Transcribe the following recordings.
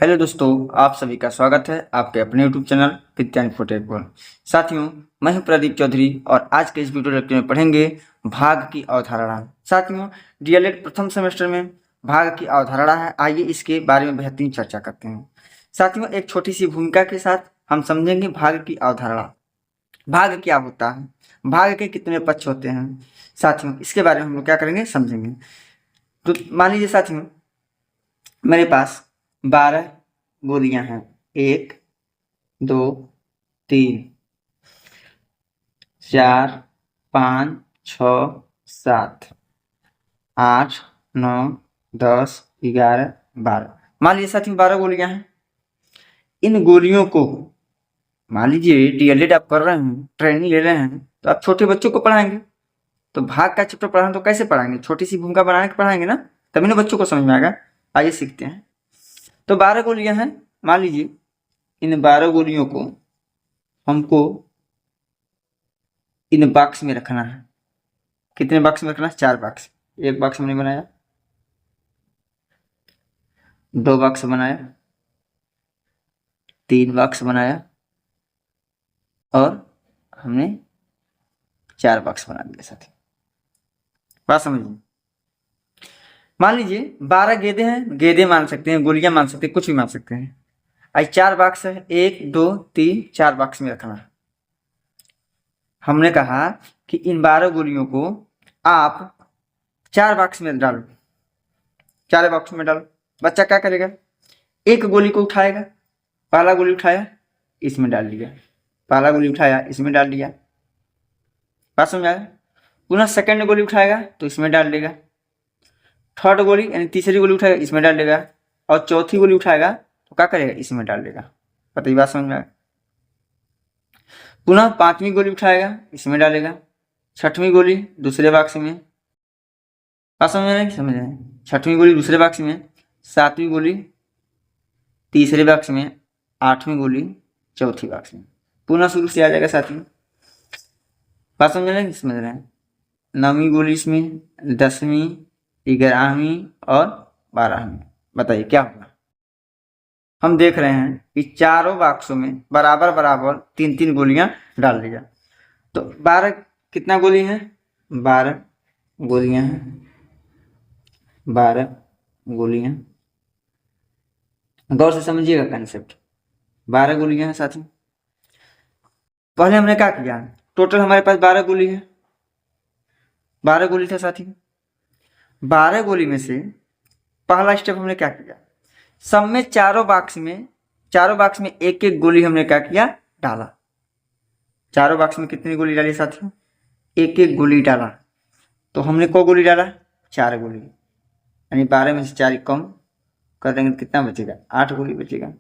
Hello दोस्तों, आप सभी का स्वागत है आपके अपने यूट्यूब चैनल विज्ञान फुटेबॉल। साथियों, मैं हूं प्रदीप चौधरी और आज के इस वीडियो लेक्चर में पढ़ेंगे भाग की अवधारणा। साथियों, डीएलएड प्रथम सेमेस्टर में भाग की अवधारणा है। आइए इसके बारे में बेहतरीन चर्चा करते हैं। साथियों, एक छोटी सी भूमिका के साथ हम समझेंगे भाग की अवधारणा। भाग क्या होता है, भाग के कितने पक्ष होते हैं। साथियों, इसके बारे में हम लोग क्या करेंगे, समझेंगे। तो मान लीजिए साथियों, मेरे पास 12 गोलियां हैं। 1 2 3 4 5 6 7 8 9 10 11 12। मान लीजिए साथियों 12 गोलियां हैं। इन गोलियों को मान लीजिए डीएलएड आप कर रहे हैं, ट्रेनिंग ले रहे हैं, तो आप छोटे बच्चों को पढ़ाएंगे। तो भाग का चैप्टर पढ़ाएं तो कैसे पढ़ाएंगे, छोटी सी भूमिका बना के पढ़ाएंगे ना, तभी ना बच्चों को समझ में आएगा। आइए सीखते हैं। तो 12 गोलियां हैं। मान लीजिए इन 12 गोलियों को हमको इन बॉक्स में रखना है। कितने बॉक्स में रखना है? 4 बॉक्स। एक बॉक्स हमने बनाया, 2 बॉक्स बनाया, 3 बॉक्स बनाया और हमने 4 बॉक्स बना दिया। साथी, बात समझिए। मान लीजिए 12 गेंदे हैं, गेंदे मान सकते हैं, गोलियां मान सकते हैं, कुछ भी मान सकते हैं। आज 4 बॉक्स है, 1 2 3 4 बॉक्स में रखना है। हमने कहा कि इन 12 गोलियों को आप 4 बॉक्स में डालो। 4 बॉक्स में डालो। बच्चा क्या करेगा? एक गोली को उठाएगा, पहला गोली उठाया इसमें डाल दिया, पहला गोली उठाया इसमें डाल दिया। बात समझ आया? पुनः सेकंड गोली उठाएगा तो इसमें डाल देगा, थर्ड गोली यानी तीसरी गोली उठाएगा इसमें डाल देगा, और चौथी गोली उठाएगा तो क्या करेगा? इसमें डाल देगा। पता ही बात समझ में आया? पुनः 5वीं गोली उठाएगा इसमें डालेगा, 6वीं गोली दूसरे बॉक्स में। बात समझ में? समझ रहे हैं? 6वीं गोली दूसरे बॉक्स में, 7वीं गोली तीसरे बॉक्स में, 8वीं गोली चौथी बॉक्स में। पुनः शुरू से आ जाएगा साथी। बात समझ रहे हैं? समझ रहे हैं? 9वीं गोली इसमें, 10वीं, 11वीं और 12वीं। बताइए क्या होगा? हम देख रहे हैं कि चारों बॉक्सों में बराबर बराबर 3-3 गोलियां डाल दिया। तो 12 कितना गोली है? 12 गोलियां हैं, 12 गोलियां। गौर से समझिएगा कंसेप्ट। 12 गोलियां हैं साथी। पहले हमने क्या किया? टोटल हमारे पास 12 गोली है, 12 गोली था साथी। 12 गोली में से पहला स्टेप हमने क्या किया? सब में चारों बॉक्स में एक एक गोली हमने क्या किया? डाला। चारों बॉक्स में कितनी गोली डाली साथियों? एक एक गोली डाला। तो हमने को गोली डाला? 4 गोली, यानी 12 में से 4 कम कर देंगे तो कितना बचेगा? 8 गोली बचेगा।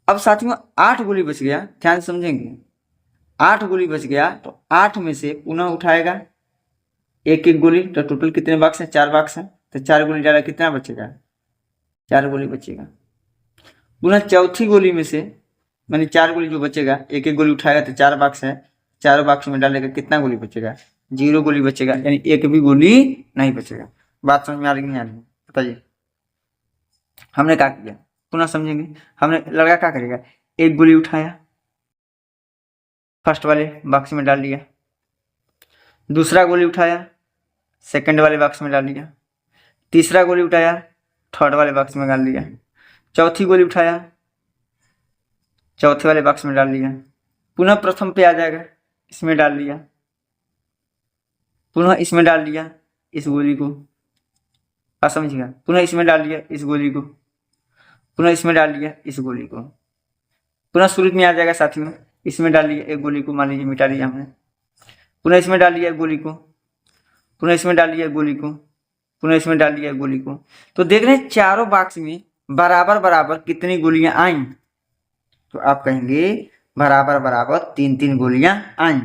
अब साथियों 8 गोली बच गया, ध्यान समझेंगे। 8 गोली बच गया तो 8 में से पुनः उठाएगा एक एक गोली। तो टोटल कितने बॉक्स हैं? 4 बॉक्स हैं, तो 4 गोली डाला, कितना बचेगा? 4 गोली बचेगा। पुनः चौथी गोली में से मैंने 4 गोली जो बचेगा, एक एक गोली उठाएगा तो 4 बॉक्स है, चारों बॉक्स में डालेगा, कितना गोली बचेगा? 0 गोली बचेगा, यानी एक भी गोली नहीं बचेगा। बात समझ में आ रही नहीं आ रही? बताइए। हमने क्या किया? पुनः समझेंगे। हमने लड़का क्या करेगा? एक गोली उठाया, फर्स्ट वाले बॉक्स में डाल दिया, दूसरा गोली उठाया, सेकंड वाले बॉक्स में डाल दिया, तीसरा गोली उठाया, थर्ड वाले बॉक्स में डाल दिया, चौथी गोली उठाया, चौथे वाले बॉक्स में डाल दिया, पुनः प्रथम पे आ जाएगा, इसमें डाल दिया, पुनः इसमें डाल दिया इस गोली को। आप समझिएगा? पुनः इसमें डाल दिया इस गोली को, पुनः इसमें डाल दिया इस गोली को, पुनः शुरू में आ जाएगा साथियों, इसमें डाल दिया एक गोली को, मान लीजिए मिटा दिया हमने, पुनः इसमें डाल दिया एक गोली को, पुनः इसमें डाल दिया एक गोली को, पुनः इसमें डाल दिया एक गोली को। तो देख रहे हैं चारों बॉक्स में बराबर बराबर कितनी गोलियां आई? तो आप कहेंगे बराबर बराबर 3-3 गोलियां आई।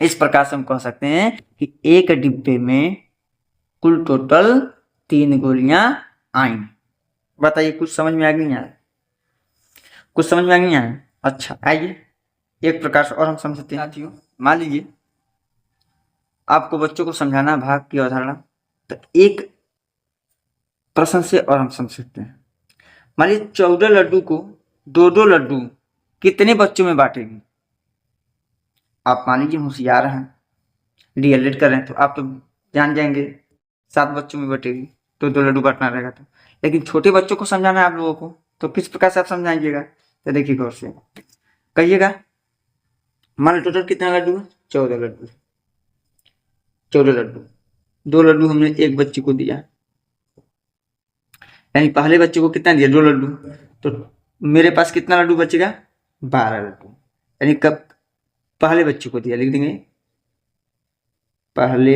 इस प्रकार से हम कह सकते हैं कि एक डिब्बे में कुल टोटल 3 गोलियां आई। बताइए कुछ समझ में आ गई? यार कुछ समझ में आ गई? यार अच्छा, आइए एक प्रकार से और हम समझते हैं साथियों। मान लीजिए आपको बच्चों को समझाना भाग की अवधारणा, तो एक प्रश्न से और हम समझ सकते हैं। मान लीजिए 14 लड्डू को 2-2 लड्डू कितने बच्चों में बांटेगी? आप मान लीजिए होशियार हैं, डीएलएड कर रहे हैं, तो आप तो जान जाएंगे 7 बच्चों में बटेगी, तो 2 लड्डू बांटना रहेगा। तो लेकिन छोटे बच्चों को समझाना है आप लोगों को, तो किस प्रकार से आप समझाइएगा? तो देखिए गौर से कहिएगा। मान लो टोटल कितना लड्डू है? 14 लड्डू। 14 लड्डू, 2 लड्डू हमने एक बच्चे को दिया, यानी पहले बच्चे को कितना दिया? 2 लड्डू। तो मेरे पास कितना लड्डू बचेगा? 12 लड्डू। यानी कब पहले बच्चे को दिया, लिख देंगे पहले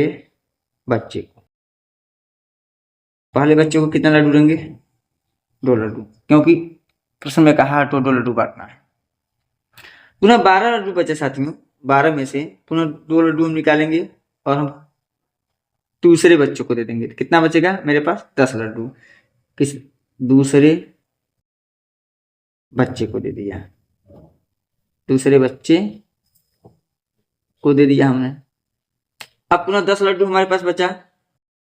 बच्चे को। पहले बच्चे को कितना लड्डू देंगे? 2 लड्डू, क्योंकि प्रश्न में कहा तो 2 लड्डू बांटना है। पुनः 12 लड्डू बचे साथियों, 12 में से पुनः 2 लड्डू हम निकालेंगे और हम दूसरे बच्चों को दे देंगे। तो कितना बचेगा मेरे पास? 10 लड्डू। किस दूसरे बच्चे को दे दिया, दूसरे बच्चे को दे दिया हमने। अब पुनः 10 लड्डू हमारे पास बचा,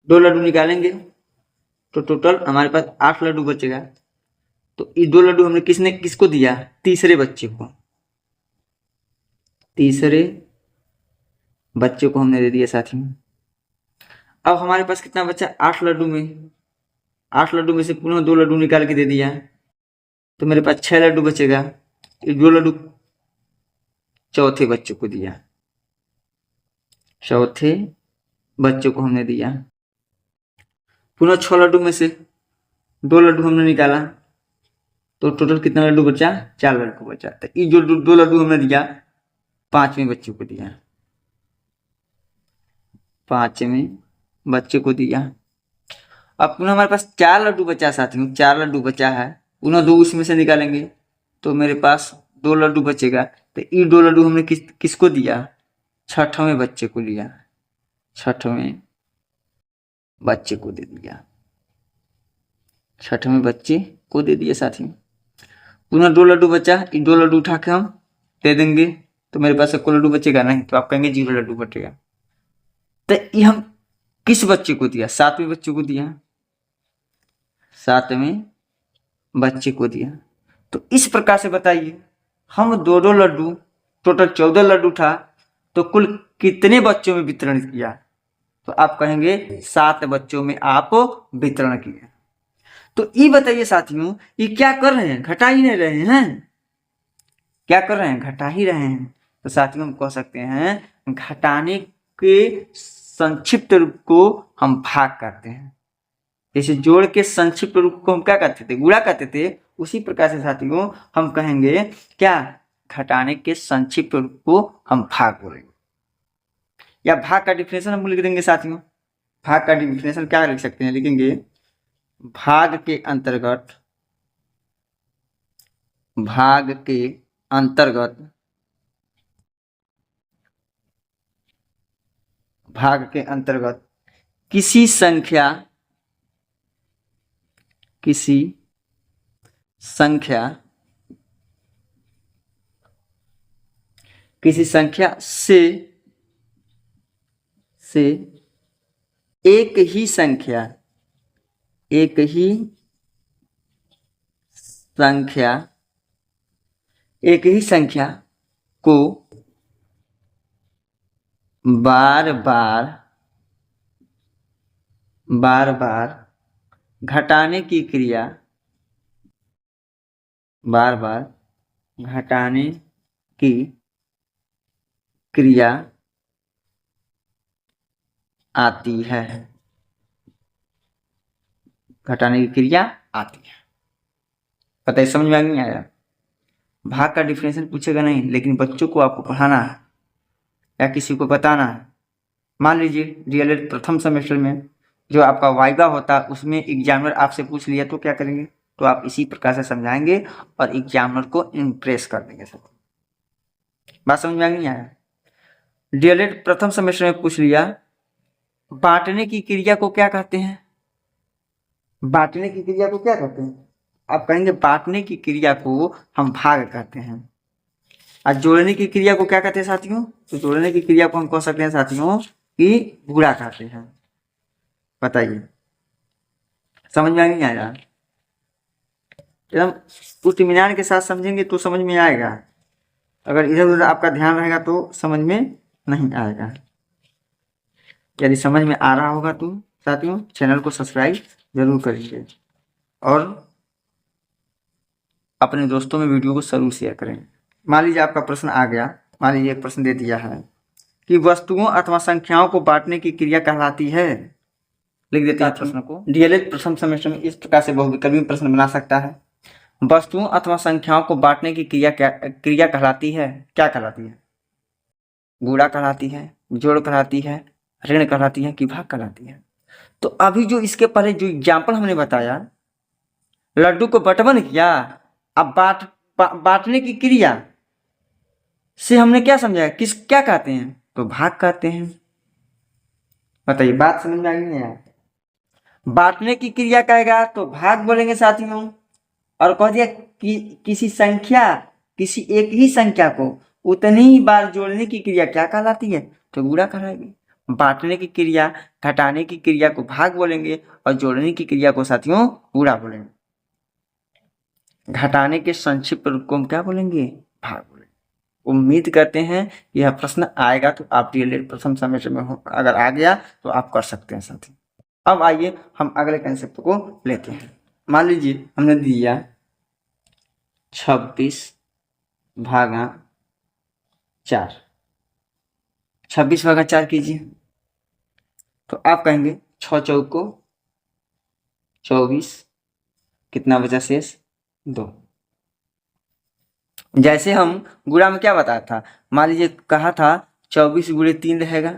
2 लड्डू निकालेंगे तो टोटल हमारे पास 8 लड्डू बचेगा। तो ये 2 लड्डू हमने किसको दिया? तीसरे बच्चे को। तीसरे बच्चे को हमने दे दिया साथियों। अब हमारे पास कितना बचा? 8 लड्डू में, 8 लड्डू में से पुनः 2 लड्डू निकाल के दे दिया, तो मेरे पास 6 लड्डू बचेगा। ये 2 लड्डू चौथे बच्चे को दिया, चौथे बच्चे को हमने दिया। पुनः 6 लड्डू में से 2 लड्डू हमने निकाला, तो टोटल कितना लड्डू बचा? 4 लड्डू बचा। तो ये जो 2 लड्डू हमने दिया, 5वें बच्चे को दिया, 5वें बच्चे को दिया। अब पुनः हमारे पास 4 लड्डू बचा साथियों, 4 लड्डू बचा है, पुनः 2 उसमें से निकालेंगे तो मेरे पास 2 लड्डू बचेगा। तो ये 2 लड्डू हमने किसको दिया? 6वें बच्चे को दिया, 6वें बच्चे को दे दिया, 6वें बच्चे को दे दिया साथियों। पुनः 2 लड्डू बचा, ये 2 लड्डू उठा के हम दे देंगे, तो मेरे पास कोई लड्डू बचेगा नहीं, तो आप कहेंगे 0 लड्डू बचेगा। तो ये हम किस बच्चे को दिया? 7वें बच्चे को दिया, 7वें बच्चे को दिया। तो इस प्रकार से बताइए, हम 2-2 लड्डू, टोटल 14 लड्डू था, तो कुल कितने बच्चों में वितरण किया? तो आप कहेंगे 7 बच्चों में आप वितरण किए। तो ये बताइए साथियों, ये क्या कर रहे हैं? घटा ही नहीं रहे हैं, क्या कर रहे हैं? घटा ही रहे हैं। तो साथियों हम कह सकते हैं घटाने के संक्षिप्त रूप को हम भाग करते हैं। जैसे जोड़ के संक्षिप्त रूप को हम क्या करते थे? गुणा करते थे। उसी प्रकार से साथियों हम कहेंगे क्या? घटाने के संक्षिप्त रूप को हम भाग बोलेंगे, या भाग का डिफिनेशन हम लिख देंगे साथियों। भाग का डिफिनेशन क्या लिख सकते हैं? लिखेंगे भाग के अंतर्गत, भाग के अंतर्गत, भाग के अंतर्गत किसी संख्या, किसी संख्या, किसी संख्या से एक ही संख्या, एक ही संख्या, एक ही संख्या को बार बार, बार बार घटाने की क्रिया, बार बार घटाने की क्रिया आती है, घटाने की क्रिया आती है। पता है, समझ में नहीं आया? भाग का डिफिनेशन पूछेगा नहीं, लेकिन बच्चों को आपको पढ़ाना है या किसी को बताना है। मान लीजिए डीएलएड प्रथम सेमेस्टर में जो आपका वाइवा होता है, उसमें एग्जामिनर आपसे पूछ लिया तो क्या करेंगे? तो आप इसी प्रकार से समझाएंगे और एग्जामिनर को इम्प्रेस कर देंगे। सब बात समझ में नहीं आया? डीएलएड प्रथम सेमेस्टर में पूछ लिया बांटने की क्रिया को क्या कहते हैं? बांटने की क्रिया को क्या कहते हैं? आप कहेंगे बांटने की क्रिया को हम भाग कहते हैं। और जोड़ने की क्रिया को क्या कहते हैं साथियों? तो जोड़ने की क्रिया को हम कह सकते हैं साथियों कि गुणा कहते हैं। बताइए, समझ में नहीं आया? एकदम इत्मीनान के साथ समझेंगे तो समझ में आएगा। अगर इधर उधर आपका ध्यान रहेगा तो समझ में नहीं आएगा। यदि समझ में आ रहा होगा तो साथियों चैनल को सब्सक्राइब जरूर करिए और अपने दोस्तों में वीडियो को जरूर शेयर करें। मान लीजिए आपका प्रश्न आ गया, मान लीजिए एक प्रश्न दे दिया है कि वस्तुओं अथवा संख्याओं को बांटने की क्रिया कहलाती है। लिख देते हैं प्रश्न को। डीएलएड प्रथम सेमेस्टर में इस प्रकार से बहुविकल्पी प्रश्न बना सकता है। वस्तुओं अथवा संख्याओं को बांटने की क्रिया कहलाती है, क्या कहलाती है? गुणा कहलाती है, जोड़ कहलाती है, ऋण कहलाती है कि भाग कहलाती है? तो अभी जो इसके पहले जो एग्जाम्पल हमने बताया, लड्डू को बंटवन किया, अब बांटने की क्रिया से हमने क्या समझा, क्या कहते हैं? तो भाग कहते हैं। बताइए बात समझ में आ गई है? बांटने की क्रिया कहेगा तो भाग बोलेंगे साथियों, और कह दिया कि किसी संख्या, किसी एक ही संख्या को उतनी ही बार जोड़ने की क्रिया क्या कहलाती है? तो गुणा कहलाएगी। बांटने की क्रिया, घटाने की क्रिया को भाग बोलेंगे और जोड़ने की क्रिया को साथियों गुणा बोलेंगे। घटाने के संक्षिप्त रूप को हम क्या बोलेंगे? भाग बोलेंगे। उम्मीद करते हैं कि यह प्रश्न आएगा तो आप डीएलएड प्रथम सेमेस्टर में हो, अगर आ गया तो आप कर सकते हैं साथी। अब आइए हम अगले कंसेप्ट को लेते हैं। मान लीजिए हमने दिया 26 भागा 4, 26 भागा 4 कीजिए, तो आप कहेंगे 6 चौको 24, कितना बचा शेष? 2। जैसे हम गुणा में क्या बताया था, मान लीजिए कहा था 24 गुणे 3 रहेगा,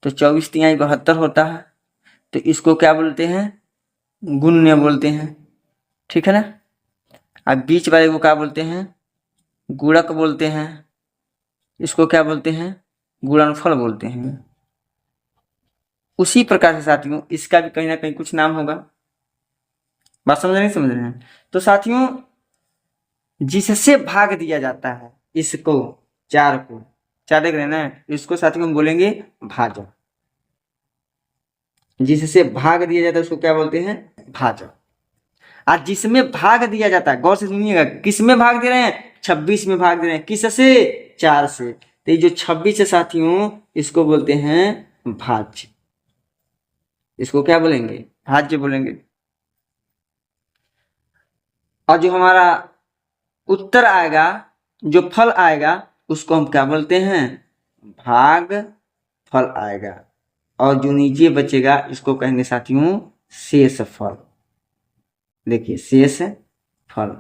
तो 24 तिहाई 72 होता है, तो इसको क्या बोलते हैं? गुण्य बोलते हैं, ठीक है ना। अब बीच वाले को क्या बोलते हैं? गुणक बोलते हैं। इसको क्या बोलते हैं? गुणनफल बोलते हैं। उसी प्रकार से साथियों इसका भी कहीं ना कहीं कुछ नाम होगा। बात समझ रहे हैं? तो साथियों जिससे भाग दिया जाता है, इसको 4 को, 4 देख रहे हैं ना, इसको साथियों हम बोलेंगे भाजक। जिससे भाग दिया जाता है उसको क्या बोलते हैं? भाजक। आज जिसमें भाग दिया जाता है, गौर से सुनिएगा, किस में भाग दे रहे हैं? 26 में भाग दे रहे हैं। किससे? 4 से। तो ये जो 26 है साथियों, इसको बोलते हैं भाज्य। इसको क्या बोलेंगे? भाज्य बोलेंगे। और जो हमारा उत्तर आएगा, जो फल आएगा, उसको हम क्या बोलते हैं? भाग फल आएगा। और जो नीचे बचेगा इसको कहेंगे साथियों शेष फल। देखिए शेष फल।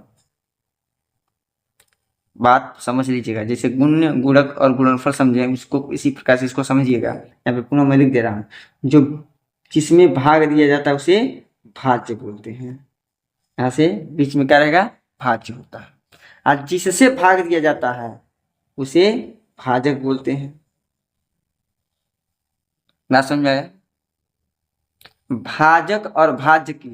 बात समझ लीजिएगा, जैसे गुण्य, गुणक और गुणनफल समझे, उसको इसी प्रकार से इसको समझिएगा। यहाँ पे पुनः मैं लिख दे रहा हूँ, जो जिसमें भाग दिया जाता है उसे भाज्य बोलते हैं। यहाँ से बीच में क्या रहेगा? भाज्य होता है। आज जिससे भाग दिया जाता है उसे भाजक बोलते हैं। ना समझ में आया? भाजक और भाज्य की,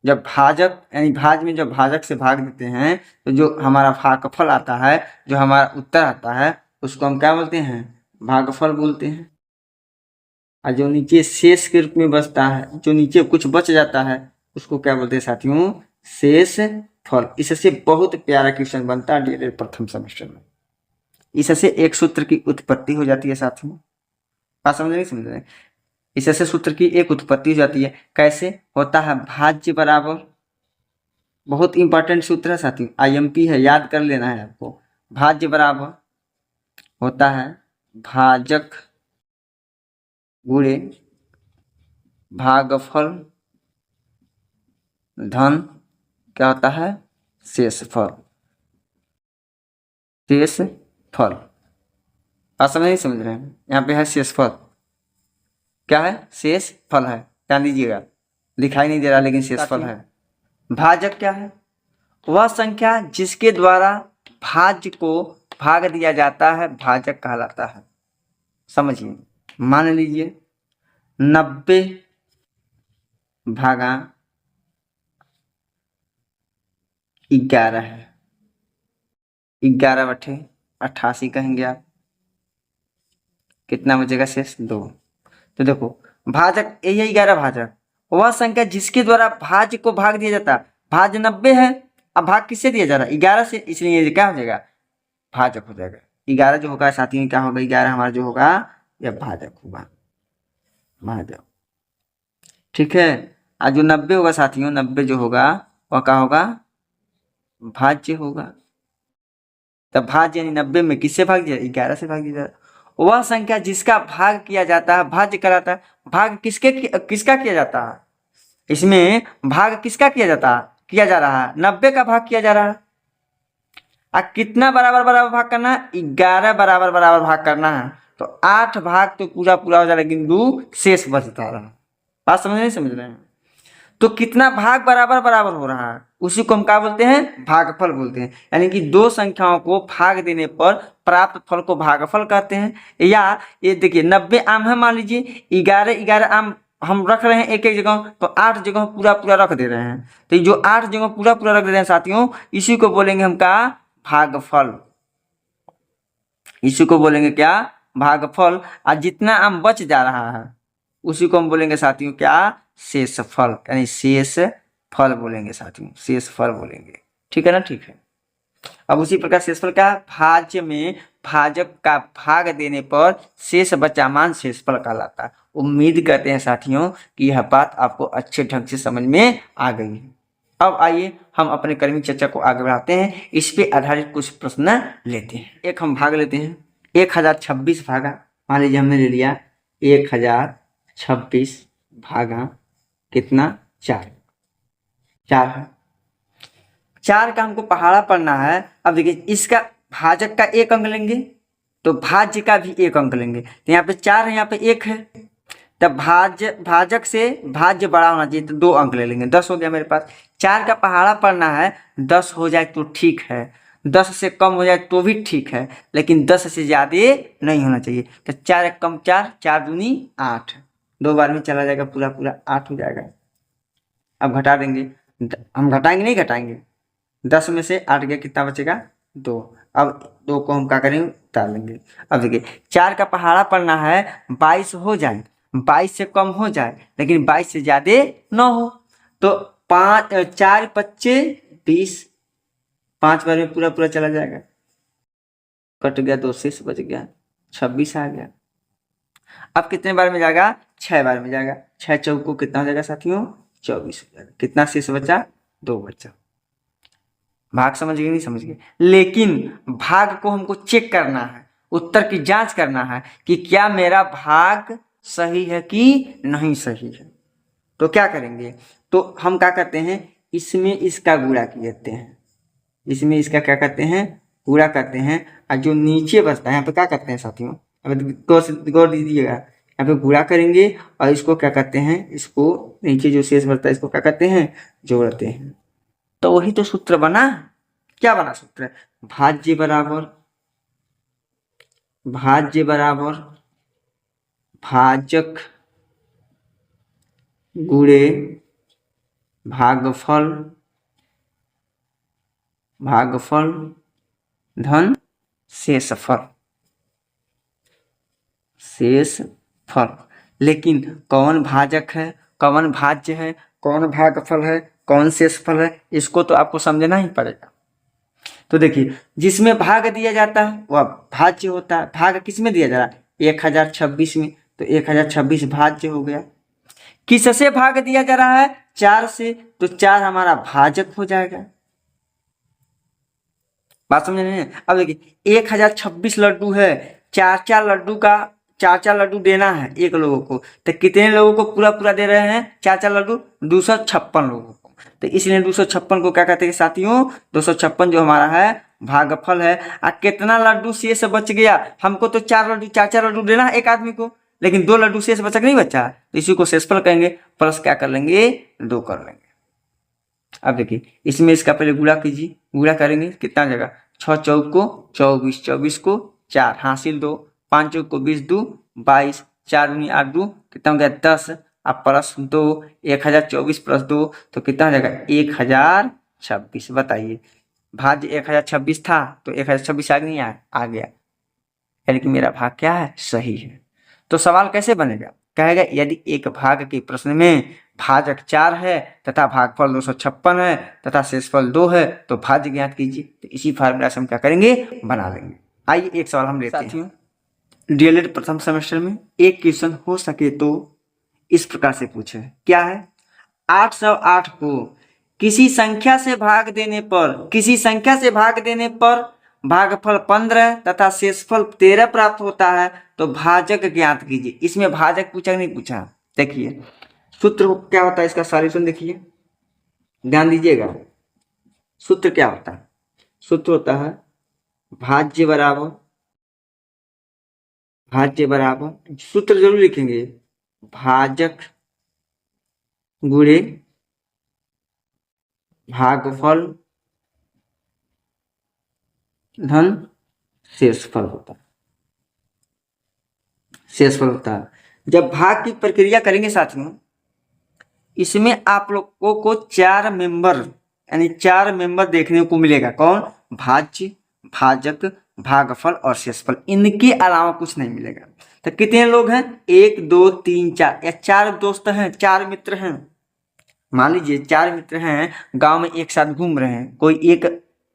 जब भाजक यानी भाज में जब भाजक से भाग देते हैं तो जो हमारा भागफल आता है, जो हमारा उत्तर आता है, उसको हम क्या बोलते हैं? भागफल बोलते हैं। और जो नीचे शेष के रूप में बचता है, जो नीचे कुछ बच जाता है, उसको क्या बोलते हैं साथियों? शेष फल। इससे बहुत प्यारा क्वेश्चन बनता है डीएलएड प्रथम सेमेस्टर में। इससे एक सूत्र की उत्पत्ति हो जाती है साथियों। बात समझ रहे? इससे सूत्र की एक उत्पत्ति हो जाती है। कैसे होता है? भाज्य बराबर, बहुत इंपॉर्टेंट सूत्र है साथियों, आईएमपी है, याद कर लेना है आपको। भाज्य बराबर होता है भाजक गुणे भागफल धन क्या होता है? शेषफल। शेषफल। आप समझ रहे हैं? यहाँ पे है शेषफल। क्या है? शेषफल है, ध्यान दीजिएगा, दिखाई नहीं दे रहा लेकिन शेषफल है। भाजक क्या है? वह संख्या जिसके द्वारा भाज्य को भाग दिया जाता है भाजक कहलाता है। समझिए, मान लीजिए 90 भागा 11 है, 11 बटे 88 कहेंगे आप। कितना बचेगा शेष? 2। तो देखो भाजक यही 11 भाजक, वह संख्या जिसके द्वारा भाज्य को भाग दिया जाता है। भाज्य 90 है, अब भाग किससे दिया जा रहा है? 11 से, इसलिए ये क्या हो जाएगा? भाजक हो जाएगा। 11 जो होगा साथियों क्या होगा? 11 हमारा जो होगा यह भाजक होगा, भाजक। ठीक है। और जो 90 होगा साथियों, 90 जो होगा वह क्या होगा? भाज्य होगा। तब भाज्य यानी 90 में किससे भाग दिया? 11 से भाग दिया। वह संख्या जिसका भाग किया जाता है भाज्य कहलाता है। भाग किसका किया जाता है? इसमें भाग किसका किया जाता है? किया जा रहा है 90 का भाग किया जा रहा है। कितना बराबर बराबर भाग करना है? 11 बराबर बराबर भाग करना है। तो 8 भाग तो पूरा पूरा हो जा रहा है, लेकिन 2 शेष बचता रहा। बात समझ नहीं समझ रहे हैं? तो कितना भाग बराबर बराबर हो रहा है उसी को हम क्या बोलते हैं? भागफल बोलते हैं। यानी कि दो संख्याओं को भाग देने पर प्राप्त फल को भागफल कहते हैं। या ये देखिए 90 आम है, मान लीजिए 11 आम हम रख रहे हैं एक एक जगह, तो 8 जगह पूरा पूरा रख दे रहे हैं। तो जो 8 जगह पूरा पूरा रख दे रहे हैं साथियों, इसी को बोलेंगे हम क्या? भागफल। इसी को बोलेंगे क्या? भागफल। और जितना आम बच जा रहा है उसी को हम बोलेंगे साथियों क्या? शेषफल, यानी शेष फल बोलेंगे साथियों, शेष फल बोलेंगे। ठीक है ना? ठीक है। अब उसी प्रकार शेषफल का भाज्य में भाजक का भाग देने पर शेष बचा मान शेषफल कहलाता है। उम्मीद करते हैं साथियों कि यह बात आपको अच्छे ढंग से समझ में आ गई है। अब आइए हम अपने कर्मी चर्चा को आगे बढ़ाते हैं, इस पे आधारित कुछ प्रश्न लेते हैं। एक हम भाग लेते हैं, 1026 भागा, मान लीजिए हमने ले लिया 1026 भागा कितना? 4 है। 4 का हमको पहाड़ा पढ़ना है। अब देखिए इसका भाजक का 1 अंक लेंगे तो भाज्य का भी 1 अंक लेंगे। तो यहाँ पे 4 है, यहाँ पे 1 है, तब भाजक से भाज्य बड़ा होना चाहिए, तो 2 अंक ले लेंगे। 10 हो गया मेरे पास। 4 का पहाड़ा पढ़ना है, 10 हो जाए तो ठीक है, 10 से कम हो जाए तो भी ठीक है, लेकिन 10 से ज़्यादा नहीं होना चाहिए। तो 4 एक कम 4, 4 दूनी 8, 2 बार में चला जाएगा, पूरा पूरा 8 हो जाएगा। अब घटा देंगे, हम घटाएंगे नहीं घटाएंगे, 10 में से 8 गया, कितना बचेगा? 2। अब 2 को हम क्या करेंगे? उतार लेंगे। अब देखिए 4 का पहाड़ा पढ़ना है, 22 हो जाए, 22 से कम हो जाए, लेकिन 22 से ज़्यादा न हो, तो 4 25 20, 5 बार में पूरा पूरा चला जाएगा, कट गया, 2 शेष बच गया, 26 आ गया। अब कितने बार में जाएगा? 6 बार में जाएगा। 6 चौक को कितना हो जाएगा साथियों? 24 हो जाएगा। कितना शेष बचा? 2 बचा। भाग समझ गए नहीं समझ गए? लेकिन भाग को हमको चेक करना है, उत्तर की जांच करना है कि क्या मेरा भाग सही है कि नहीं सही है। तो क्या करेंगे? तो हम क्या करते हैं, इसमें इसका गुणा करते हैं, इसमें इसका क्या करते हैं? गुणा करते हैं। और जो नीचे बचता है यहाँ पे क्या करते हैं साथियों? अब गौर दीजिएगा, यहाँ पे गुणा करेंगे और इसको क्या करते हैं? इसको नीचे जो शेष बचता है इसको क्या करते हैं? जोड़ते हैं। तो वही तो सूत्र बना। क्या बना सूत्र? भाज्य बराबर भाजक गुणे भागफल धन शेषफल। लेकिन कौन भाजक है, कौन भाज्य है, कौन भागफल है, कौन शेषफल है, इसको तो आपको समझना ही पड़ेगा। तो देखिए जिसमें भाग दिया जाता है वह भाज्य होता है। भाग किस में दिया जा रहा है? 1026 में, तो 1026 भाज्य हो गया। किससे भाग दिया जा रहा है? 4 से, तो 4 हमारा भाजक हो जाएगा। बात समझ रहे हैं? अब देखिए 1026 लड्डू है, 4 लड्डू का 4 लड्डू देना है एक लोगों को, तो कितने लोगों को पूरा पूरा दे रहे हैं? 4 लड्डू, 256 लोगों को। तो इसलिए 256 को क्या कहते हैं साथियों? 256 जो हमारा है भागफल है। कितना लड्डू शेष बच गया? हमको तो 4 लड्डू देना है एक आदमी को, लेकिन 2 लड्डू शेष बचा नहीं बचा, तो इसी को शेषफल कहेंगे। प्लस क्या कर लेंगे? 2 कर लेंगे। अब देखिए इसमें इसका पहले गुणा कीजिए, गुणा करेंगे कितना जाएगा? 6 चौक को 24, 24 को 4 हासिल 2, 5 चौक को 20, 2 22, 4 दूनी 8, 2 कितना हो गया? 10। अब प्लस 2, 1024 प्लस 2 तो कितना हो जाएगा? 1026। बताइए भाज्य 1026 था तो 1026 आ गया, आ गया, यानी कि मेरा भाग क्या है? सही है। तो सवाल कैसे बनेगा? कहेगा यदि एक भाग के प्रश्न में भाजक 4 है तथा भागफल 256 है तथा शेषफल 2 है तो भाज्य ज्ञात कीजिए। तो इसी फार्मूला से हम क्या करेंगे, बना लेंगे। आइए एक सवाल हम लेते हैं। डीएलएड प्रथम सेमेस्टर में एक क्वेश्चन हो सके तो इस प्रकार से पूछे, क्या है, 808 को किसी संख्या से भाग देने पर भागफल 15 तथा शेषफल 13 प्राप्त होता है तो भाजक ज्ञात कीजिए। इसमें भाजक पूछा नहीं पूछा, देखिए सूत्र क्या होता है, इसका सॉल्यूशन देखिए, ध्यान दीजिएगा। सूत्र क्या होता है, सूत्र होता है भाज्य बराबर सूत्र जरूर लिखेंगे, भाजक गुणे भागफल धन शेषफल होता है। जब भाग की प्रक्रिया करेंगे साथियों, इसमें आप लोगों को 4 मेंबर देखने को मिलेगा। कौन, भाज्य, भाजक, भागफल और शेषफल, इनके अलावा कुछ नहीं मिलेगा। तो कितने लोग हैं, 1 2 3 4 या 4 दोस्त हैं, 4 मित्र हैं। मान लीजिए 4 मित्र हैं, गांव में एक साथ घूम रहे हैं, कोई एक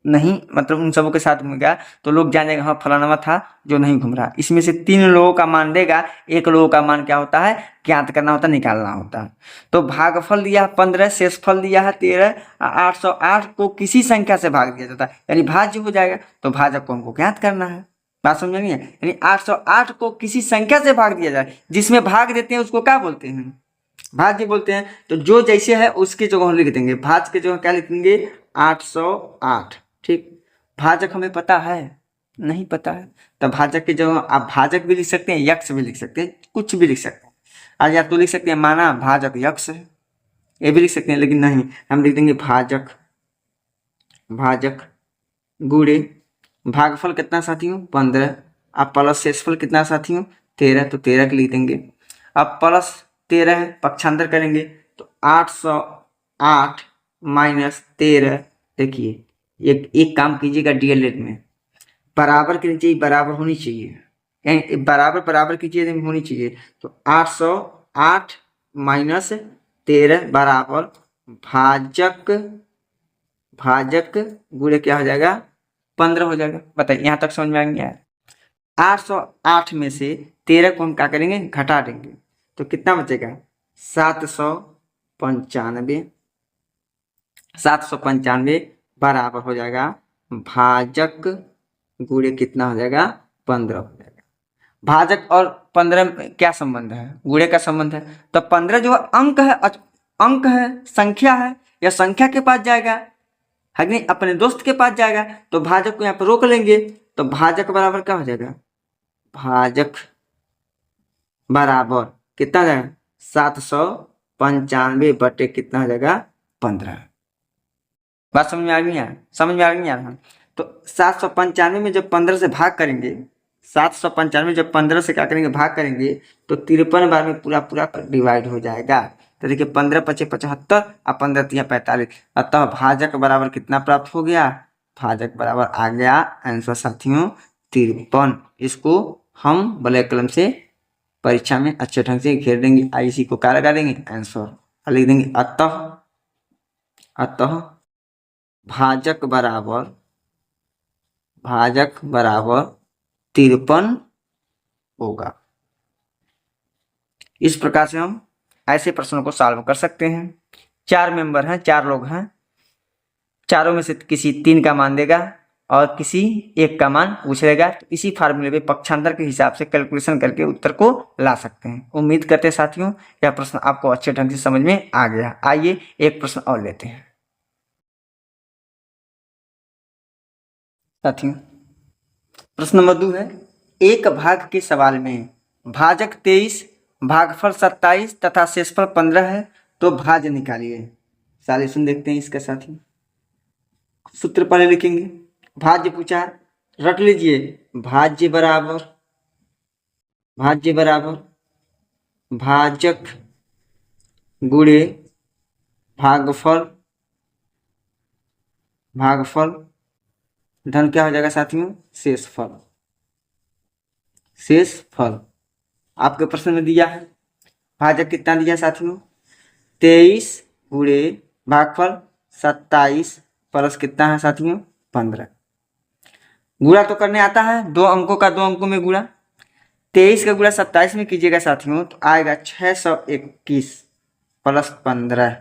नहीं, मतलब उन सबों के साथ घूम गया तो लोग जानेंगे हाँ फलाना था जो नहीं घूम रहा। इसमें से 3 लोगों का मान देगा, 1 लोगों का मान क्या होता है, ज्ञात करना होता है, निकालना होता है। तो भागफल दिया है 15, शेषफल दिया है 13, 808 को किसी संख्या से भाग दिया जाता है, यानी भाज्य हो जाएगा। तो भाजक को हमको ज्ञात करना है, बात समझ नहीं है, यानी 808 को किसी संख्या से भाग दिया जाए, जिसमें भाग देते हैं उसको क्या बोलते हैं, भाज्य बोलते हैं। तो जो जैसे है उसकी जगह लिख देंगे, भाज्य की जगह क्या लिखेंगे, 808। ठीक, भाजक हमें पता है, नहीं पता है, तो भाजक की जगह आप भाजक भी लिख सकते हैं, यक्ष भी लिख सकते हैं, कुछ भी लिख सकते हैं। आज या तो लिख सकते हैं माना भाजक यक्ष है, ये भी लिख सकते हैं, लेकिन नहीं, हम लिख देंगे भाजक गुणे भागफल कितना साथियों, 15, अब प्लस शेषफल कितना साथियों, 13, तो 13 के लिख देंगे। अब प्लस 13 है, पक्षांतर करेंगे तो 808 माइनस 13। देखिए एक काम कीजिएगा, डीएलएड में बराबर के नीचे बराबर होनी चाहिए, यानी बराबर की चीज होनी चाहिए। तो 808 माइनस 13 बराबर भाजक गुणे क्या हो जाएगा, 15 हो जाएगा। बताइए यहाँ तक समझ में आ गया। 808 में से 13 को हम क्या करेंगे, घटा देंगे, तो कितना बचेगा, 795 बराबर हो जाएगा भाजक गुणे कितना हो जाएगा, 15 हो जाएगा। भाजक और 15 में क्या संबंध है, गुणे का संबंध है। तो 15 जो अंक है, संख्या है, या संख्या के पास जाएगा है नहीं, अपने दोस्त के पास जाएगा, तो भाजक को यहाँ पर रोक लेंगे। तो भाजक बराबर क्या हो जाएगा, भाजक बराबर कितना जाएगा, 795 बटे कितना हो जाएगा, 15। बात समझ में आ गई है, समझ में आ गई है। तो 795 में जब 15 से भाग करेंगे, 795 जब 15 से क्या करेंगे, भाग करेंगे, तो 53 बार में पूरा डिवाइड हो जाएगा। तो देखिए 15 × 5 = 75 और 15 × 3 = 45। अतः भाजक बराबर कितना प्राप्त हो गया, भाजक बराबर आ गया आंसर साथियों 53। इसको हम ब्लैक कलम से परीक्षा में अच्छे ढंग से घेर देंगे, आईसी को क्या लगा देंगे, आंसर लिख देंगे। अतः भाजक बराबर 53 होगा। इस प्रकार से हम ऐसे प्रश्नों को सॉल्व कर सकते हैं। 4 मेंबर हैं, 4 लोग हैं, चारों में से किसी 3 का मान देगा और किसी 1 का मान पूछ लेगा। तो इसी फार्मूले पे पक्षांतर के हिसाब से कैलकुलेशन करके उत्तर को ला सकते हैं। उम्मीद करते हैं साथियों यह प्रश्न आपको अच्छे ढंग से समझ में आ गया। आइए एक प्रश्न और लेते हैं साथियों। प्रश्न नंबर 2 है, एक भाग के सवाल में भाजक 23, भागफल 27 तथा शेषफल 15 है, तो भाज्य निकालिए। सॉल्यूशन देखते हैं इसका साथियों। सूत्र पहले लिखेंगे, भाज्य पूछा, रट लीजिए, भाज्य बराबर भाजक गुणे भागफल धन क्या हो जाएगा साथियों, शेषफल। आपके प्रश्न में दिया है भाजक कितना दिया साथियों, 23 गुणे भागफल 27 प्लस कितना है साथियों, 15। गुणा तो करने आता है, 2 अंकों का 2 अंकों में गुणा। 23 का गुणा 27 में कीजिएगा साथियों तो आएगा 621 प्लस 15।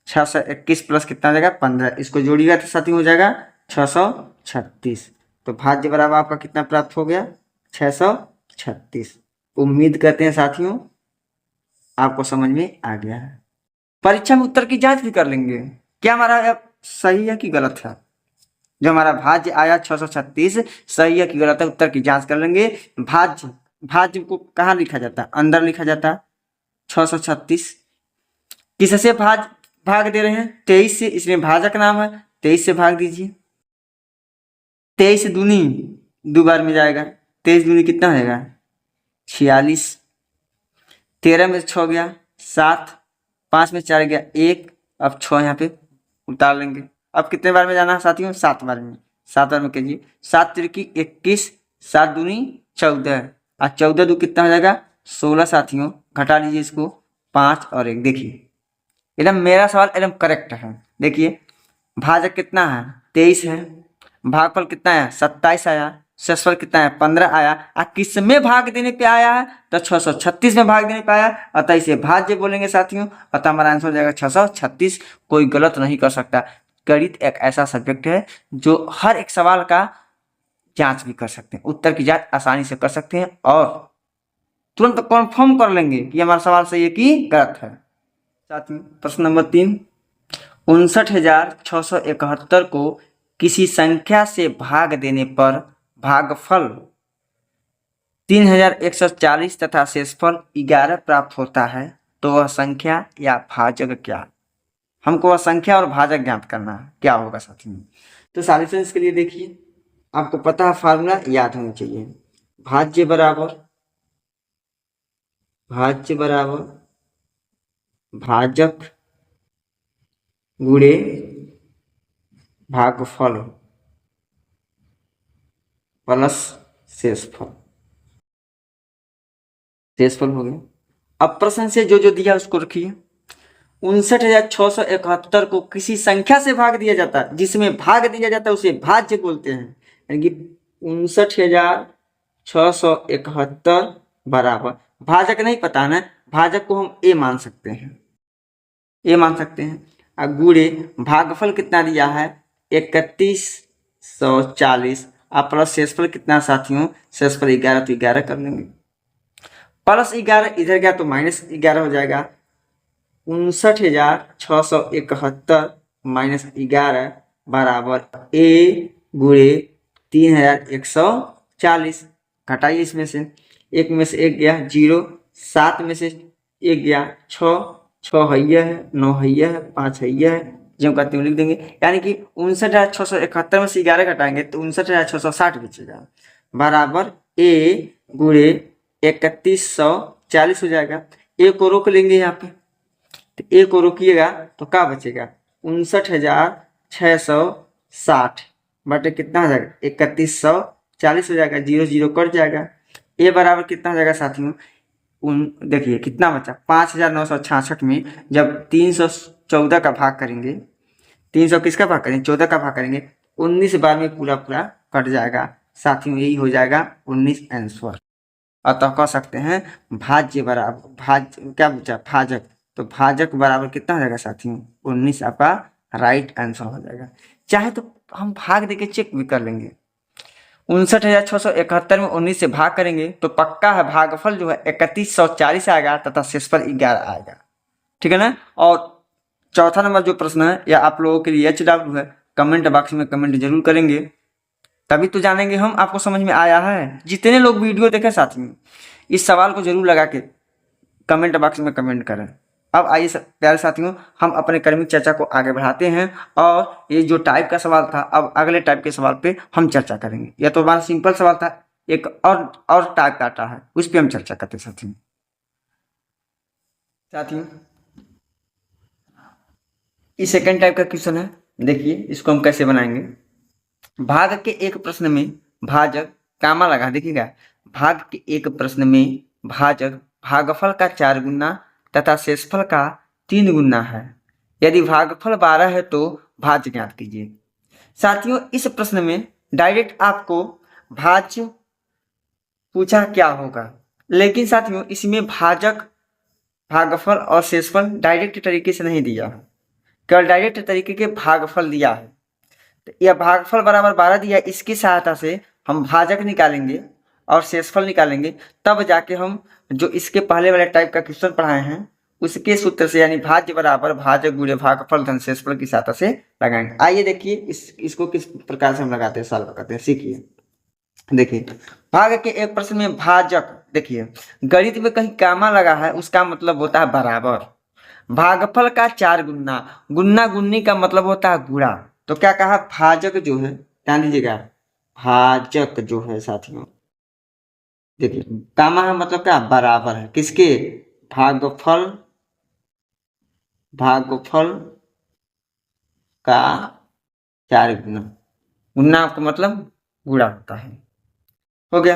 621 प्लस कितना हो जाएगा, 15। इसको जोड़िएगा तो साथियों हो जाएगा 636। तो भाज्य बराबर आपका कितना प्राप्त हो गया, 636। उम्मीद करते हैं साथियों आपको समझ में आ गया है। परीक्षा में उत्तर की जांच भी कर लेंगे, क्या हमारा सही है कि गलत है। जो हमारा भाज्य आया 636 सही है कि गलत है, उत्तर की जांच कर लेंगे। भाज्य भाज्य को कहाँ लिखा जाता है, अंदर लिखा जाता है। 636 किससे भाग दे रहे हैं, 23 से, इसमें भाजक नाम है, 23 से भाग दीजिए। 23 दूनी 2 बार में जाएगा, 23 दूनी कितना हो जाएगा, 46। 13 में 6 गया 7, 5 में 4 गया 1, अब 6 यहाँ पे उतार लेंगे। अब कितने बार में जाना है साथियों, 7 बार में। 7 बार में कीजिए, 7 तिरकी 21, 7 दूनी 14 और 14 दो कितना हो जाएगा, 16 साथियों। घटा लीजिए इसको, 5 और 1। देखिए एकदम मेरा सवाल एकदम करेक्ट है। देखिए भाजक कितना है, 23 है, भागफल कितना है, 27 आया, शेषफल कितना है, 15 आया। किस में भाग देने पे आया है, तो 636 में भाग देने पे आया, अतः इसे भाज्य बोलेंगे साथियों। अतः हमारा आंसर हो जाएगा 636। कोई गलत नहीं कर सकता। गणित एक ऐसा सब्जेक्ट है जो हर एक सवाल का जांच भी कर सकते हैं, उत्तर की जांच आसानी से कर सकते हैं और तुरंत कन्फर्म कर लेंगे कि हमारा सवाल सही है कि गलत है। साथियों प्रश्न नंबर 3, 59,671 को किसी संख्या से भाग देने पर भागफल 3,140 तथा शेषफल 11 प्राप्त होता है, तो वह संख्या या भाजक क्या। हमको वह संख्या और भाजक ज्ञात करना है, क्या होगा साथियों। तो सॉल्यूशन के लिए देखिए, आपको पता है फार्मूला याद होना चाहिए। भाज्य बराबर भाजक गुणे भागफल प्लस शेषफल हो गया। अब प्रश्न से जो दिया उसको रखिए। 59,671 को किसी संख्या से भाग दिया जाता है, जिसमें भाग दिया जाता है उसे भाज्य बोलते हैं। यानी कि 59,671 बराबर, भाजक नहीं पता ना, भाजक को हम ए मान सकते हैं, और गुणे भागफल कितना दिया है 3140 और प्लस शेषफल कितना साथियों, शेषफल 11, तो 11 कर लेंगे। प्लस 11 इधर गया तो माइनस 11 हो जाएगा। 59,671 माइनस 11 बराबर ए गुणे 3,140। घटाइए इसमें से, एक में से एक गया 0, 7 में से एक गया 6, 6 हैया है, 9 हैया है, 5 हैया है, जो कहते हैं लिख देंगे। यानी कि 59,671 में से 11 घटाएंगे तो 59,660 बचेगा, बराबर ए गुणे 3140 हो जाएगा। ए को रोक लेंगे यहाँ पे, तो ए को रोकिएगा तो क्या बचेगा, 59,660 बटे कितना हो जाएगा 3140 हो जाएगा, 0 0 कट जाएगा। ए बराबर कितना हो जाएगा साथियों, देखिए कितना बचा, 5,966 में जब 314 का भाग करेंगे, 300 किसका भाग करेंगे, 14 का भाग करेंगे, 19 बार में पूरा कट जाएगा साथियों, यही हो जाएगा 19 आंसर। अतः कह सकते हैं भाज्य बराबर क्या बचा, भाजक, तो भाजक बराबर कितना हो जाएगा साथियों, 19 आपका राइट आंसर हो जाएगा। चाहे तो हम भाग देके चेक भी कर लेंगे। 59,671 में 19 से भाग करेंगे तो पक्का है भागफल जो है 3140 आएगा तथा शेषफल 11 आएगा, ठीक है ना। और चौथा नंबर जो प्रश्न है या आप लोगों के लिए HW है, कमेंट बॉक्स में कमेंट जरूर करेंगे, तभी तो जानेंगे हम आपको समझ में आया है। जितने लोग वीडियो देखे साथियों इस सवाल को जरूर लगा के कमेंट बॉक्स में कमेंट करें। अब आइए प्यारे साथियों हम अपने क्रमिक चर्चा को आगे बढ़ाते हैं और ये जो टाइप का सवाल था अब अगले टाइप के सवाल पे हम चर्चा करेंगे। यह तो हमारा सिंपल सवाल था, एक और टाइप का आता है उस पर हम चर्चा करते साथियों। ये सेकेंड टाइप का क्वेश्चन है, देखिए इसको हम कैसे बनाएंगे। भाग के एक प्रश्न में भाजक कामा लगा, देखिएगा भाग के एक प्रश्न में भाजक भागफल का 4 गुना तथा शेषफल का 3 गुना है। यदि भागफल 12 है तो भाज्य ज्ञात कीजिए। साथियों, इस प्रश्न में डायरेक्ट आपको भाज्य पूछा क्या होगा, लेकिन साथियों इसमें भाजक, भागफल और शेषफल डायरेक्ट तरीके से नहीं दिया है, केवल डायरेक्ट तरीके के भागफल दिया है। तो यह भागफल बराबर 12 दिया, इसकी सहायता से हम भाजक निकालेंगे और शेषफल निकालेंगे, तब जाके हम जो इसके पहले वाले टाइप का क्वेश्चन पढ़ाए हैं उसके सूत्र से, यानी भाज्य बराबर भाजक गुणे भागफल धन शेषफल की सहायता से लगाएंगे। आइए देखिए इसको किस प्रकार से हम लगाते हैं, सॉल्व करते हैं, सीखिए। देखिए, भाग के एक प्रश्न में भाजक, देखिए गणित में कहीं कामा लगा है उसका मतलब होता है बराबर। भागफल का 4 गुना, गुन्ना गुन्नी का मतलब होता है गुणा। तो क्या कहा, भाजक जो है, ध्यान दीजिएगा, भाजक जो है साथियों, देखिए कामा है मतलब क्या, बराबर है किसके, भागफल, भागफल का 4 गुना, गुना का मतलब गुणा होता है। हो गया।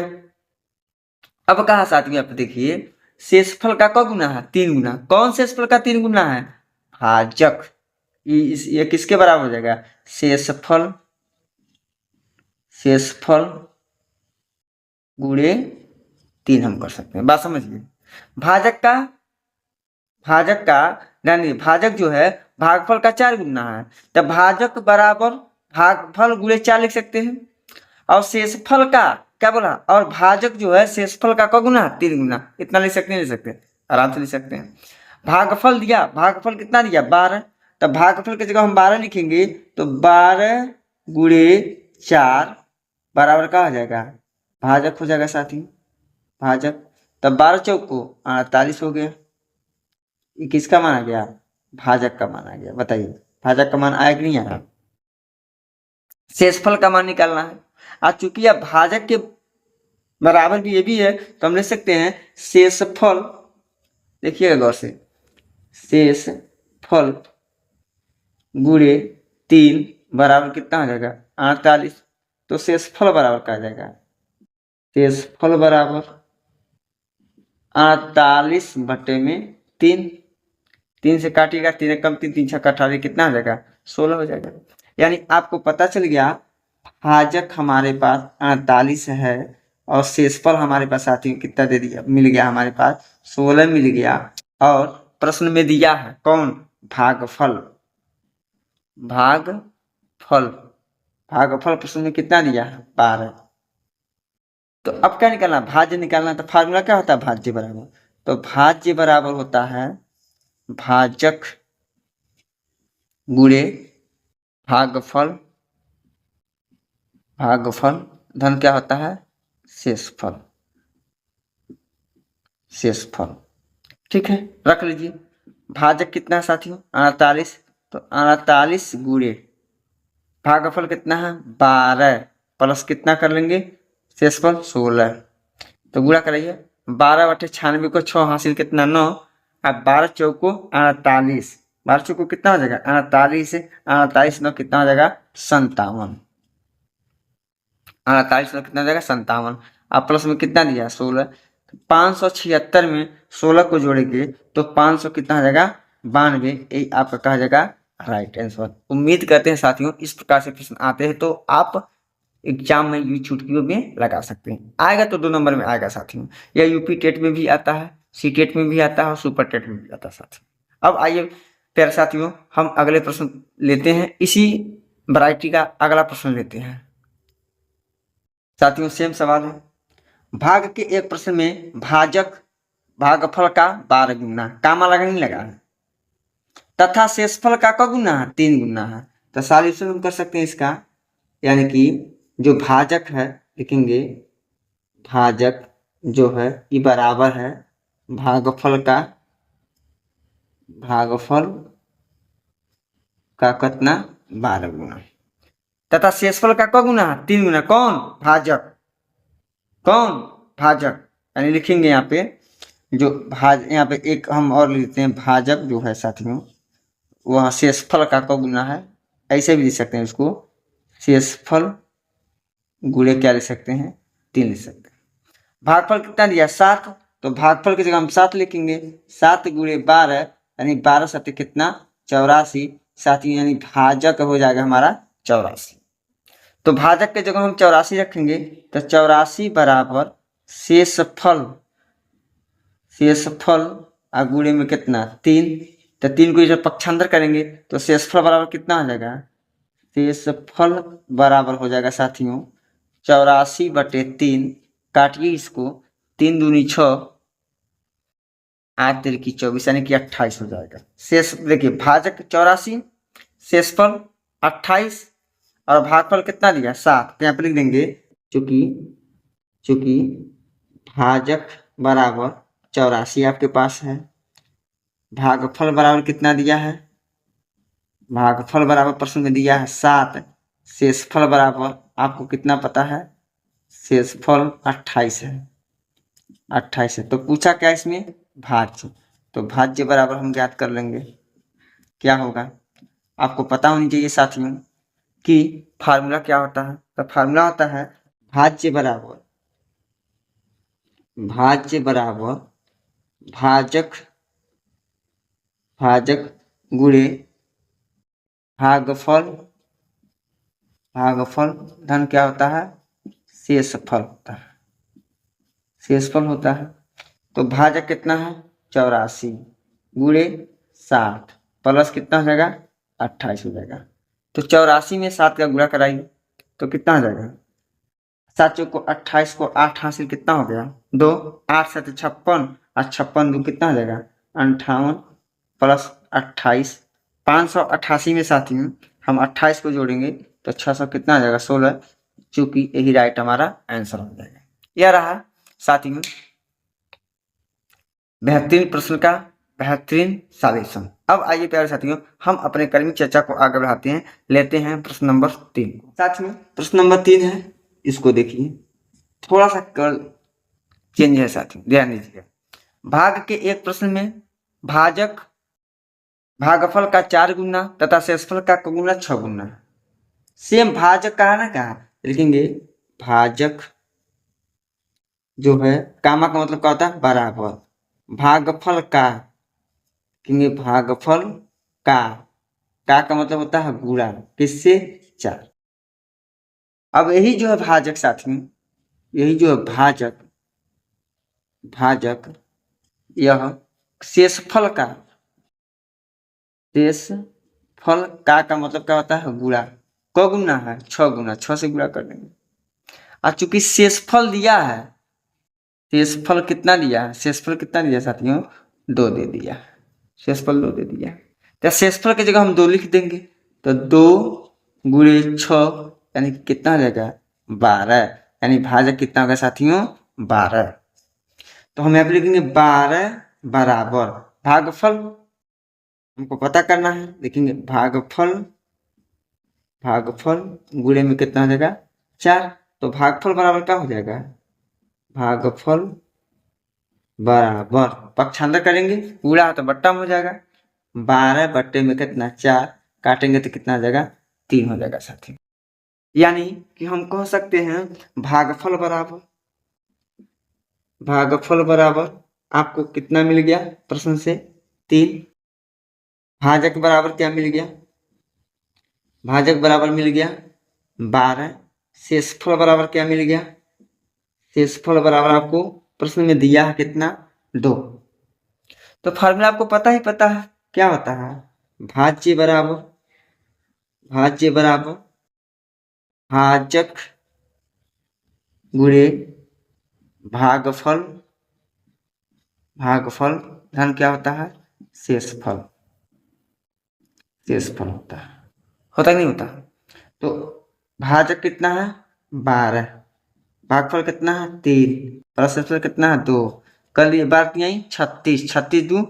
अब कहा साथियों, आप देखिए शेषफल का क गुना है, 3 गुना। कौन शेषफल का 3 गुना है, भाजक। ये किसके बराबर हो जाएगा, शेषफल, शेषफल गुणे 3 हम कर सकते हैं। बात समझिए, भाजक का, भाजक का यानी भाजक जो है भागफल का 4 गुना है, तो भाजक बराबर भागफल गुणे 4 लिख सकते हैं। और शेषफल का क्या बोला, और भाजक जो है शेषफल का क गुना, 3 गुना। इतना लिख सकते हैं, लिख सकते हैं, आराम से लिख सकते हैं। भागफल दिया, भागफल कितना दिया, 12, तो भागफल की जगह हम 12 लिखेंगे, तो 12 गुणे 4 बराबर का हो जाएगा, भाजक हो जाएगा साथी, भाजक। तब 12 चौको 48 हो गया। ये किसका माना गया, भाजक का माना गया। बताइए भाजक का मान आया कि नहीं आया। शेषफल का मान निकालना है। आज चूंकि यह भाजक के बराबर भी ये भी है, तो हम लिख सकते हैं शेषफल, देखिएगा गौर से, शेषफल गुणे 3 बराबर कितना हो जाएगा, 48। तो शेषफल बराबर क्या आ जाएगा, शेषफल बराबर 48 बटे में 3, 3 से काटिएगा, 3 कम 3, 3 छक्का 18, कितना हो जाएगा, 16 हो जाएगा। यानी आपको पता चल गया भाजक हमारे पास 48 है और शेषफल हमारे पास साथियों कितना दे दिया, मिल गया हमारे पास 16 मिल गया। और प्रश्न में दिया है कौन, भागफल, भागफल, भागफल प्रश्न में कितना दिया है, 12। तो अब क्या निकालना, भाज्य निकालना। तो फार्मूला क्या होता है, भाज्य बराबर, तो भाज्य बराबर होता है भाजक गुणे भागफल, भागफल धन क्या होता है, शेषफल, शेषफल। ठीक है, रख लीजिए। भाजक कितना है साथियों, 48, तो 48 गुणे भागफल कितना है, 12 प्लस कितना कर लेंगे, शेषफल 16। तो गुणा कराइए, 12 बटे 96 को 6 हासिल कितना, 9। अब 12 चौको 48, 12 चौको कितना हो जाएगा, 48, 48 9 कितना हो जाएगा, 57। 48 में कितना हो जाएगा, 57। अब प्लस में कितना दिया, 16। 576 में 16 को जोड़ेंगे तो 500 कितना हो जाएगा, 92। यही आपका कहा जाएगा राइट आंसर। उम्मीद करते हैं साथियों इस प्रकार से प्रश्न आते हैं तो आप एग्जाम में यूपी छुट्टियों में लगा सकते हैं। आएगा तो 2 नंबर में आएगा साथियों, या यूपी टेट में भी आता है, सी टेट में भी आता है और सुपर टेट में भी आता है साथियों। अब आइए प्यारे साथियों, हम अगले प्रश्न लेते हैं, इसी वैरायटी का अगला प्रश्न लेते हैं साथियों। सेम सवाल है, भाग के एक प्रश्न में भाजक भागफल का 12 गुना, कामा लगा नहीं लगा है, तथा शेषफल का क गुना है, 3 गुना है। तो सॉल्यूशन हम कर सकते हैं इसका, यानी कि जो भाजक है लिखेंगे, भाजक जो है ये बराबर है भागफल का, भागफल का कितना, 12 गुना, तथा शेषफल का क गुना है, 3 गुना। कौन, भाजक, कौन, भाजक। यानी लिखेंगे यहाँ पे जो यहाँ पे एक हम और लिखते हैं, भाजक जो है साथियों वह शेषफल का क गुना है, ऐसे भी लिख सकते हैं उसको, शेषफल गुणे क्या लिख सकते हैं, 3 लिख सकते हैं। भागफल कितना दिया, 7, तो भागफल की जगह हम 7 लिखेंगे। 7 गुणे 12 यानी 12 सत्य कितना 84 साथियों, यानी भाजक हो जाएगा हमारा 84। तो भाजक के जगह हम 84 रखेंगे तो 84 बराबर शेषफल और गुणे में कितना 3, तो 3 को इधर पक्षांतर करेंगे तो शेषफल बराबर कितना हो जाएगा, शेषफल बराबर हो जाएगा साथियों 84/3। काटिए इसको, 3 दूनी 6, 8 तिरकी 24 यानी कि 28 हो जाएगा। शेष देखिए भाजक 84, शेषफल 28 और भागफल कितना दिया 7, तो यहाँ पर लिख देंगे चूंकि भाजक बराबर 84 आपके पास है, भागफल बराबर कितना दिया है, भागफल बराबर प्रश्न में दिया है 7, शेषफल बराबर आपको कितना पता है, शेषफल 28 है, 28 है। तो पूछा क्या इसमें भाज्य, तो भाज्य बराबर हम ज्ञात कर लेंगे क्या होगा। आपको पता होनी चाहिए साथियों कि फार्मूला क्या होता है, तो फार्मूला होता है भाज्य बराबर भाजक गुणे भागफल धन क्या होता है, शेषफल होता है। तो भाजक कितना है 84 गुणे 7 प्लस कितना हो जाएगा 28 हो जाएगा। तो 84 में 7 का गुणा कराइए तो कितना हो जाएगा, 7 को 28 को 8 हासिल कितना हो गया 2, 8 7 56 और 56 2 कितना हो जाएगा 58 प्लस 28, 588 में साथियों हम 28 को जोड़ेंगे तो 600 कितना आ जाएगा 16, चूंकि यही राइट हमारा आंसर हो जाएगा। यह रहा साथियों बेहतरीन प्रश्न का बेहतरीन सॉल्यूशन। अब आइए प्यारे साथियों हम अपने कर्मी चर्चा को आगे बढ़ाते हैं, लेते हैं प्रश्न नंबर 3। साथियों प्रश्न नंबर 3 है, इसको देखिए थोड़ा सा कर्ल चेंज है साथियों, ध्यान दीजिएगा। भाग के एक प्रश्न में भागफल का 4 गुना तथा शेषफल का गुना 6 गुना, सेम भाजक का है ना, कहा लिखेंगे भाजक जो है कामा का मतलब क्या होता है बराबर, भागफल का क्योंकि भागफल का मतलब होता है गुणा किससे 4। अब यही जो है भाजक साथियों, यही जो है भाजक यह शेषफल का मतलब क्या होता है गुणा, क गुना है 6 गुना, 6 से गुणा कर देंगे। और चूंकि शेषफल दिया है, शेषफल कितना दिया साथियों 2 दे दिया, शेषफल 2 दे दिया। तो शेषफल की जगह हम 2 लिख देंगे तो 2 गुणे 6 यानी कितना हो जाएगा 12, यानी भाजक कितना होगा साथियों 12। तो हम यहाँ पे लिखेंगे 12 बराबर भागफल हमको पता करना है, लिखेंगे भागफल गुणे में कितना हो जाएगा 4, तो भागफल बराबर क्या हो जाएगा, भागफल बराबर पक्षांतर करेंगे पूरा तो बट्टा में हो जाएगा, 12 बट्टे में कितना 4 काटेंगे तो कितना आ जाएगा 3 हो जाएगा साथी। यानी कि हम कह सकते हैं भागफल बराबर आपको कितना मिल गया प्रश्न से 3, भाजक बराबर क्या मिल गया, भाजक बराबर मिल गया 12, शेषफल बराबर क्या मिल गया, शेषफल बराबर आपको प्रश्न में दिया है कितना 2। तो फार्मूला आपको पता है क्या होता है, भाज्य बराबर भाजक गुणे भागफल धन क्या होता है शेषफल होता नहीं होता। तो भाजक कितना है 12, भागफल कितना है 3, प्लस शेषफल कितना है 2, कर लिए बात यही 36 2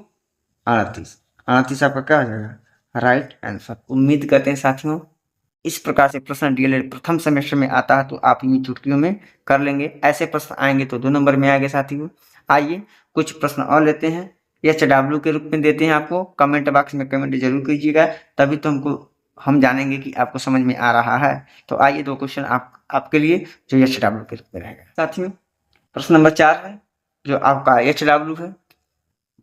38 आपका क्या हो जाएगा राइट आंसर। उम्मीद करते हैं साथियों इस प्रकार से प्रश्न डीएलएड प्रथम सेमेस्टर में आता है तो आप इन चुटकियों में कर लेंगे, ऐसे प्रश्न आएंगे तो 2 नंबर में आएंगे साथियों। आइए कुछ प्रश्न और लेते हैं, HW के रूप में देते हैं आपको, कमेंट बॉक्स में कमेंट जरूर कीजिएगा तभी तो हम जानेंगे कि आपको समझ में आ रहा है। तो आइए 2 क्वेश्चन आपके लिए जो HW के रूप में रहेगा साथियों। प्रश्न नंबर 4 है, जो आपका HW है।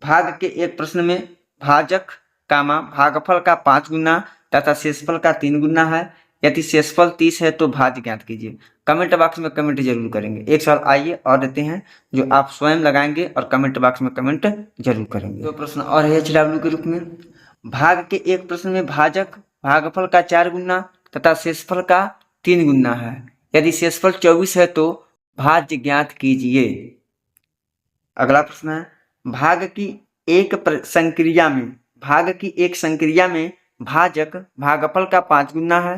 भाग के एक प्रश्न में भाजक कामा भागफल का 5 गुना तथा शेषफल का 3 गुना है। यदि शेषफल 30 है तो भाज्य ज्ञात कीजिए। कमेंट बॉक्स में कमेंट जरूर करेंगे। एक सवाल आइए और देते हैं जो आप स्वयं लगाएंगे और कमेंट बॉक्स में कमेंट जरूर करेंगे। दो प्रश्न और है HW के रूप में। भाग के एक प्रश्न में भाजक भागफल का 4 गुना तथा शेषफल का 3 गुना है। यदि शेषफल 24 है तो भाज्य ज्ञात कीजिए। अगला प्रश्न है भाग की एक संक्रिया में भाजक भागफल का 5 गुना है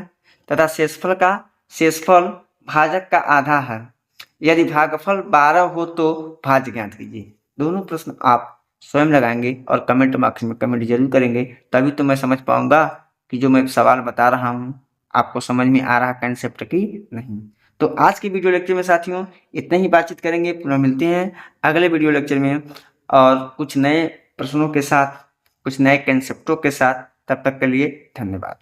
तथा शेषफल भाजक का आधा है। यदि भागफल 12 हो तो भाज्य ज्ञात कीजिए। दोनों प्रश्न आप स्वयं लगाएंगे और कमेंट बॉक्स में कमेंट जरूर करेंगे, तभी तो मैं समझ पाऊंगा कि जो मैं सवाल बता रहा हूँ आपको समझ में आ रहा कंसेप्ट की नहीं। तो आज की वीडियो लेक्चर में साथियों इतने ही बातचीत करेंगे। पुनः मिलते हैं अगले वीडियो लेक्चर में और कुछ नए प्रश्नों के साथ, कुछ नए कंसेप्टों के साथ। तब तक के लिए धन्यवाद।